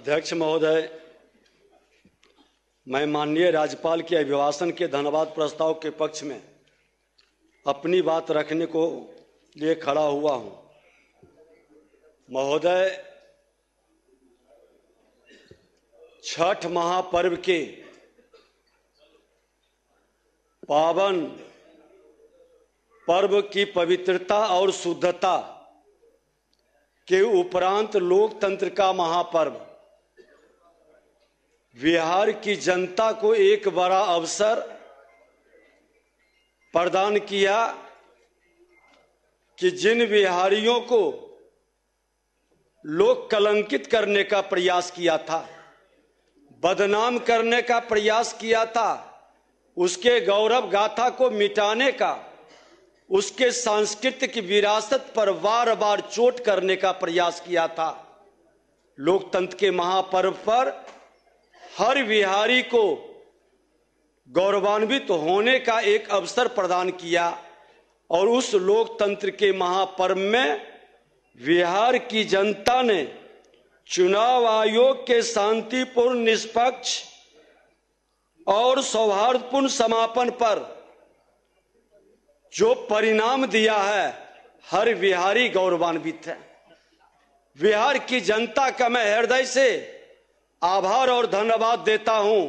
अध्यक्ष महोदय, मैं माननीय राज्यपाल के अभिभाषण के धन्यवाद प्रस्ताव के पक्ष में अपनी बात रखने को लिए खड़ा हुआ हूं। महोदय, छठ महापर्व के पावन पर्व की पवित्रता और शुद्धता के उपरांत लोकतंत्र का महापर्व बिहार की जनता को एक बड़ा अवसर प्रदान किया कि जिन बिहारियों को लोग कलंकित करने का प्रयास किया था, बदनाम करने का प्रयास किया था, उसके गौरव गाथा को मिटाने का, उसके सांस्कृतिक विरासत पर बार बार चोट करने का प्रयास किया था। लोकतंत्र के महापर्व पर हर बिहारी को गौरवान्वित होने का एक अवसर प्रदान किया और उस लोकतंत्र के महापर्व में बिहार की जनता ने चुनाव आयोग के शांतिपूर्ण, निष्पक्ष और सौहार्दपूर्ण समापन पर जो परिणाम दिया है, हर बिहारी गौरवान्वित है। बिहार की जनता का मैं हृदय से आभार और धन्यवाद देता हूं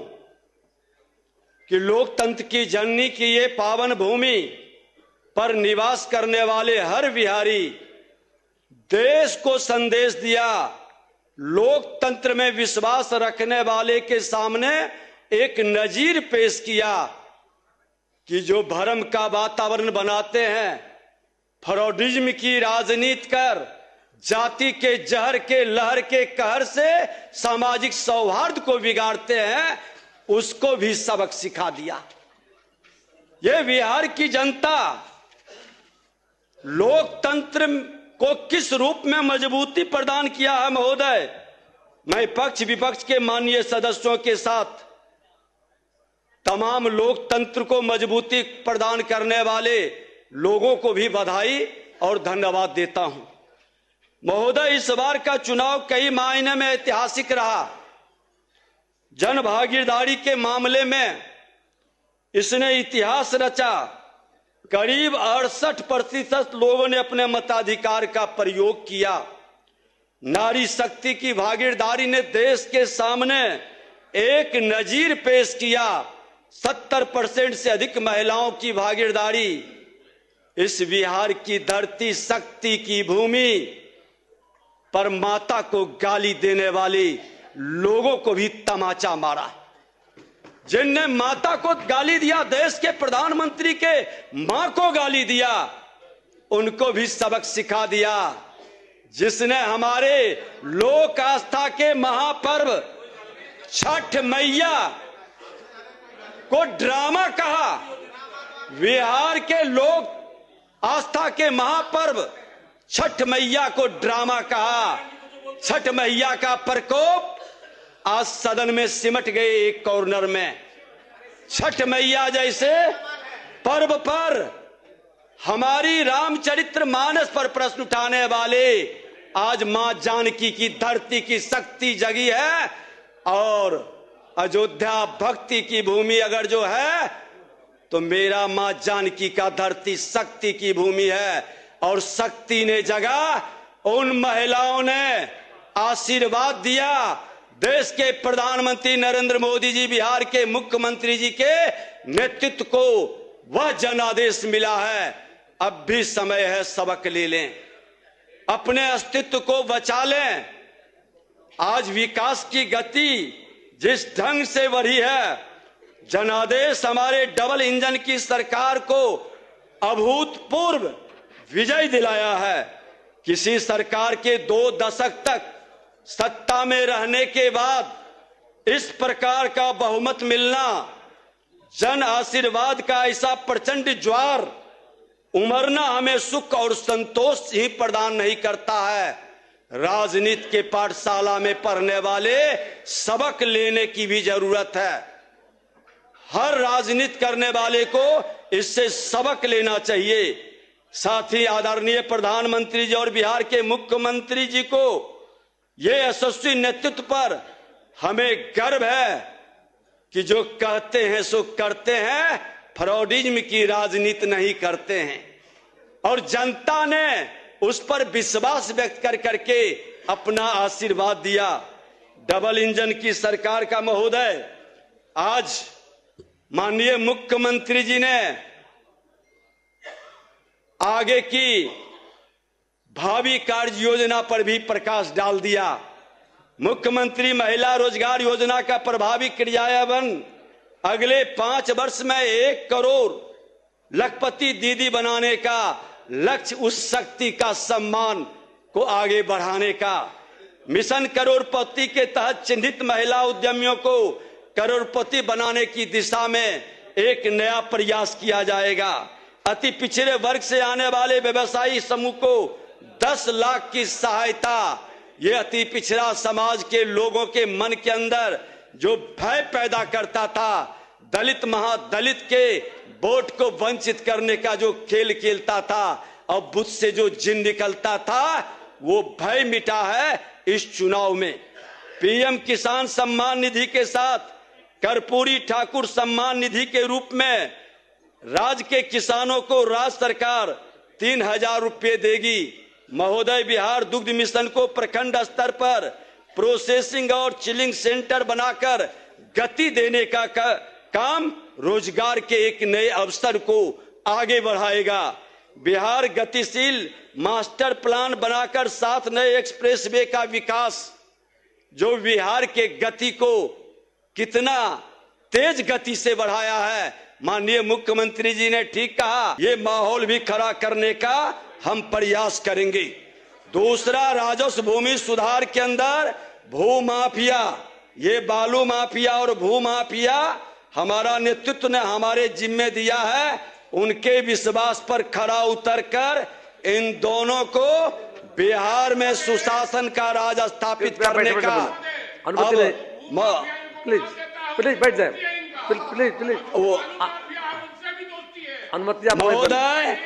कि लोकतंत्र की जननी की ये पावन भूमि पर निवास करने वाले हर बिहारी देश को संदेश दिया। लोकतंत्र में विश्वास रखने वाले के सामने एक नजीर पेश किया कि जो भ्रम का वातावरण बनाते हैं, फ्रॉडिज्म की राजनीति कर जाति के जहर के लहर के कहर से सामाजिक सौहार्द को बिगाड़ते हैं, उसको भी सबक सिखा दिया। ये बिहार की जनता लोकतंत्र को किस रूप में मजबूती प्रदान किया है महोदय, मैं पक्ष विपक्ष के माननीय सदस्यों के साथ तमाम लोकतंत्र को मजबूती प्रदान करने वाले लोगों को भी बधाई और धन्यवाद देता हूं। महोदय, इस बार का चुनाव कई मायने में ऐतिहासिक रहा। जन भागीदारी के मामले में इसने इतिहास रचा। करीब 68% लोगों ने अपने मताधिकार का प्रयोग किया। नारी शक्ति की भागीदारी ने देश के सामने एक नजीर पेश किया। 70% से अधिक महिलाओं की भागीदारी। इस बिहार की धरती, शक्ति की भूमि पर माता को गाली देने वाले लोगों को भी तमाचा मारा। जिनने माता को गाली दिया, देश के प्रधानमंत्री के मां को गाली दिया, उनको भी सबक सिखा दिया। जिसने हमारे लोक आस्था के महापर्व छठ मैया को ड्रामा कहा, बिहार के लोक आस्था के महापर्व छठ मैया को ड्रामा कहा। छठ मैया का प्रकोप आज सदन में सिमट गए एक कॉर्नर में। छठ मैया जैसे पर्व पर हमारी रामचरित्र मानस पर प्रश्न उठाने वाले आज मां जानकी की धरती की शक्ति जगी है। और अयोध्या भक्ति की भूमि अगर जो है तो मेरा मां जानकी का धरती शक्ति की भूमि है। और शक्ति ने जगा, उन महिलाओं ने आशीर्वाद दिया। देश के प्रधानमंत्री नरेंद्र मोदी जी, बिहार के मुख्यमंत्री जी के नेतृत्व को वह जनादेश मिला है। अब भी समय है, सबक ले लें, अपने अस्तित्व को बचा लें। आज विकास की गति जिस ढंग से बढ़ी है, जनादेश हमारे डबल इंजन की सरकार को अभूतपूर्व विजय दिलाया है। किसी सरकार के 2 दशक तक सत्ता में रहने के बाद इस प्रकार का बहुमत मिलना, जन आशीर्वाद का ऐसा प्रचंड ज्वार उमरना हमें सुख और संतोष ही प्रदान नहीं करता है। राजनीति के पाठशाला में पढ़ने वाले सबक लेने की भी जरूरत है। हर राजनीति करने वाले को इससे सबक लेना चाहिए। साथ ही आदरणीय प्रधानमंत्री जी और बिहार के मुख्यमंत्री जी को ये यशस्वी नेतृत्व पर हमें गर्व है कि जो कहते हैं सो करते हैं, फ्रॉडिज्म की राजनीति नहीं करते हैं। और जनता ने उस पर विश्वास व्यक्त कर करके अपना आशीर्वाद दिया। डबल इंजन की सरकार का महोदय, आज माननीय मुख्यमंत्री जी ने आगे की भावी कार्य योजना पर भी प्रकाश डाल दिया। मुख्यमंत्री महिला रोजगार योजना का प्रभावी क्रियान्वयन अगले 5 वर्ष में 1 करोड़ लखपति दीदी बनाने का लक्ष्य, उस शक्ति का सम्मान को आगे बढ़ाने का। मिशन करोड़पति के तहत चिन्हित महिला उद्यमियों को करोड़पति बनाने की दिशा में एक नया प्रयास किया जाएगा। अति पिछड़े वर्ग से आने वाले व्यवसायी समूह को 10 लाख की सहायता। ये अति पिछड़ा समाज के लोगों के मन के अंदर जो भय पैदा करता था, दलित महादलित के वोट को वंचित करने का जो खेल खेलता था, अब बुद्ध से जो जिन निकलता था, वो भय मिटा है इस चुनाव में। पीएम किसान सम्मान निधि के साथ कर्पूरी ठाकुर सम्मान निधि के रूप में राज्य के किसानों को राज्य सरकार 3000 रुपये देगी। महोदय, बिहार दुग्ध मिशन को प्रखंड स्तर पर प्रोसेसिंग और चिलिंग सेंटर बनाकर गति देने का काम रोजगार के एक नए अवसर को आगे बढ़ाएगा। बिहार गतिशील मास्टर प्लान बनाकर 7 नए एक्सप्रेसवे का विकास, जो बिहार के गति को कितना तेज गति से बढ़ाया है। माननीय मुख्यमंत्री जी ने ठीक कहा, ये माहौल भी खड़ा करने का हम प्रयास करेंगे। दूसरा, राजस्व भूमि सुधार के अंदर भू माफिया, ये बालू माफिया और भू माफिया हमारा नेतृत्व ने हमारे जिम्मे दिया है। उनके विश्वास पर खरा उतरकर इन दोनों को बिहार में सुशासन का राज स्थापित करने का। प्लीज बैठ जाए, प्लीज अनुमति। महोदय,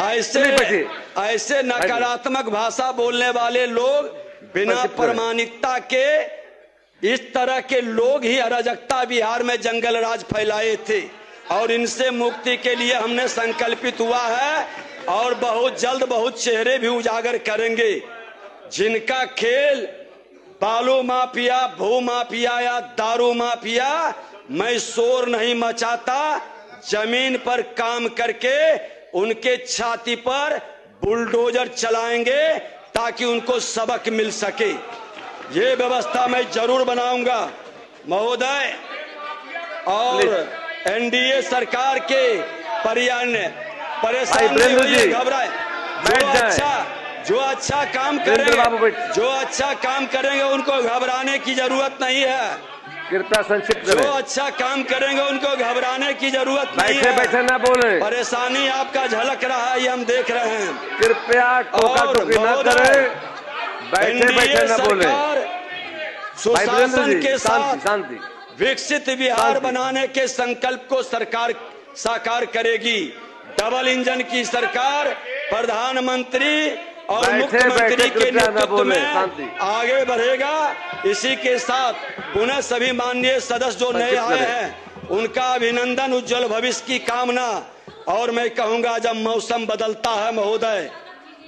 ऐसे नकारात्मक भाषा बोलने वाले लोग, बिना प्रमाणिकता के इस तरह के लोग ही अराजकता बिहार में जंगल राज फैलाए थे, और इनसे मुक्ति के लिए हमने संकल्पित हुआ है और बहुत जल्द बहुत चेहरे भी उजागर करेंगे। जिनका खेल बालू माफिया, भू माफिया या दारू माफिया, मैं शोर नहीं मचाता, जमीन पर काम करके उनके छाती पर बुलडोजर चलाएंगे ताकि उनको सबक मिल सके। ये व्यवस्था मैं जरूर बनाऊंगा महोदय। और एनडीए सरकार के परेशानी घबराए, जो अच्छा काम करेंगे उनको घबराने की जरूरत नहीं है। कृपया संक्षिप्त करें। जो अच्छा काम करेंगे उनको घबराने की जरूरत नहीं है। बैठे ना बोले, परेशानी आपका झलक रहा है, ये हम देख रहे हैं। कृपया टोका-टोकी ना करें, बैठे ना बोले। सुशासन के साथ शांति विकसित बिहार बनाने के संकल्प को सरकार साकार करेगी। डबल इंजन की सरकार प्रधानमंत्री और मुख्यमंत्री के नेतृत्व में आगे बढ़ेगा। इसी के साथ पुनः सभी माननीय सदस्य जो नए आए हैं उनका अभिनंदन, उज्जवल भविष्य की कामना। और मैं कहूंगा, जब मौसम बदलता है महोदय,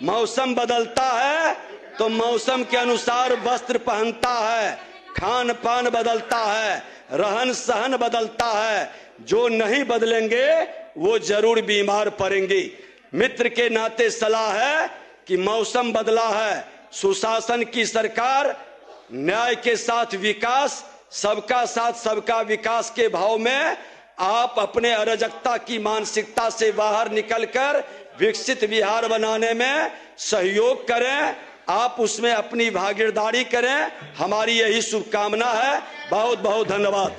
मौसम बदलता है तो मौसम के अनुसार वस्त्र पहनता है, खान पान बदलता है, रहन सहन बदलता है। जो नहीं बदलेंगे वो जरूर बीमार पड़ेंगे। मित्र के नाते सलाह है कि मौसम बदला है, सुशासन की सरकार, न्याय के साथ विकास, सबका साथ सबका विकास के भाव में आप अपने अराजकता की मानसिकता से बाहर निकलकर विकसित बिहार बनाने में सहयोग करें। आप उसमें अपनी भागीदारी करें, हमारी यही शुभकामना है। बहुत बहुत धन्यवाद।